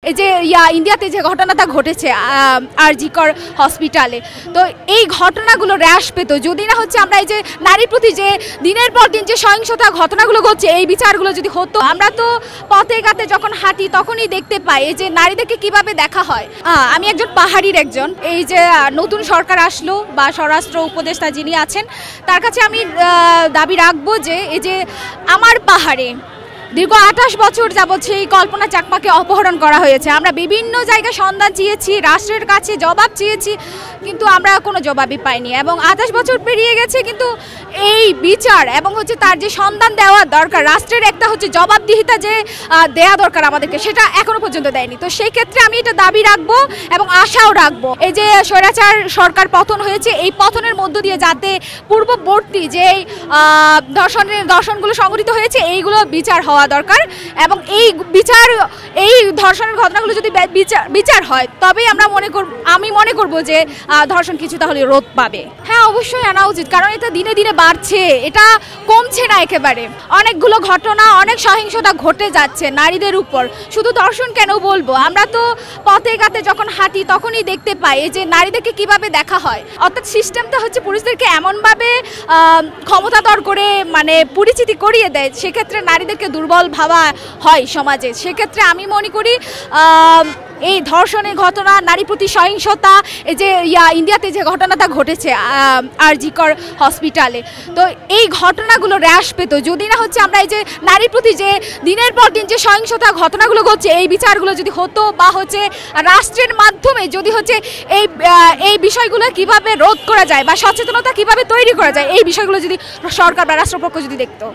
এই যে ইন্ডিয়াতে যে ঘটনাটা ঘটেছে আরজি কর হসপিটালে, তো এই ঘটনাগুলো হ্রাস পেত যদি না হচ্ছে আমরা এই যে নারীর প্রতি যে দিনের পর দিন যে সহিংসতা ঘটনাগুলো ঘটছে এই বিচারগুলো যদি হতো। আমরা তো পথে ঘাটে যখন হাঁটি তখনই দেখতে পাই এই যে নারীদেরকে কিভাবে দেখা হয়। আমি একজন পাহাড়ির একজন, এই যে নতুন সরকার আসলো বা স্বরাষ্ট্র উপদেষ্টা যিনি আছেন তার কাছে আমি দাবি রাখবো যে এই যে আমার পাহাড়ে দীর্ঘ 28 বছর যাবৎ সেই কল্পনা চাকমাকে অপহরণ করা হয়েছে। আমরা বিভিন্ন জায়গায় সন্ধান চেয়েছি, রাষ্ট্রের কাছে জবাব চেয়েছি, কিন্তু আমরা কোনো জবাবই পাইনি এবং 28 বছর পেরিয়ে গেছে কিন্তু এই বিচার এবং হচ্ছে তার যে সন্ধান দেওয়া দরকার, রাষ্ট্রের একটা হচ্ছে জবাবদিহিতা যে দেয়া দরকার আমাদেরকে, সেটা এখনো পর্যন্ত দেয়নি। তো সেই ক্ষেত্রে আমি এটা দাবি রাখবো এবং আশাও রাখবো এই যে স্বৈরাচার সরকার পতন হয়েছে, এই পতনের মধ্য দিয়ে যাতে পূর্ববর্তী যে ধর্ষণগুলো সংঘটিত হয়েছে এইগুলো বিচার হওয়া দরকার এবং এই ধর্ষণের ঘটনাগুলো যদি বিচার হয় তবেই আমি মনে করব যে ধর্ষণ কিছুটা হলে রোধ পাবে। হ্যাঁ, অবশ্যই আনা উচিত, কারণ এটা দিনে দিনে বাড়ছে, এটা কমছে না একেবারে। অনেকগুলো ঘটনা, অনেক সহিংসতা ঘটে যাচ্ছে নারীদের উপর। শুধু ধর্ষণ কেন বলবো, আমরা তো পথে ঘাটে যখন হাঁটি তখনই দেখতে পাই এই যে নারীদেরকে কিভাবে দেখা হয়। অর্থাৎ সিস্টেমটা হচ্ছে পুরুষদেরকে এমনভাবে ক্ষমতাধর করে মানে পরিচিতি করিয়ে দেয়, সেক্ষেত্রে নারীদেরকে দুর্বল ভাবা হয় সমাজে। সেক্ষেত্রে আমি মনে করি এই ধর্ষণের ঘটনা, নারী প্রতি সহিংসতা, এই যে ইন্ডিয়াতে যে ঘটনাটা ঘটেছে আরজি কর হসপিটালে, তো এই ঘটনাগুলো হ্রাস পেত যদি না হচ্ছে আমরা এই যে নারীর প্রতি যে দিনের পর দিন যে সহিংসতা ঘটনাগুলো ঘটছে এই বিচারগুলো যদি হতো বা হচ্ছে রাষ্ট্রের মাধ্যমে যদি হচ্ছে এই বিষয়গুলো কিভাবে রোধ করা যায় বা সচেতনতা কিভাবে তৈরি করা যায় এই বিষয়গুলো যদি সরকার বা রাষ্ট্রপক্ষ যদি দেখতো।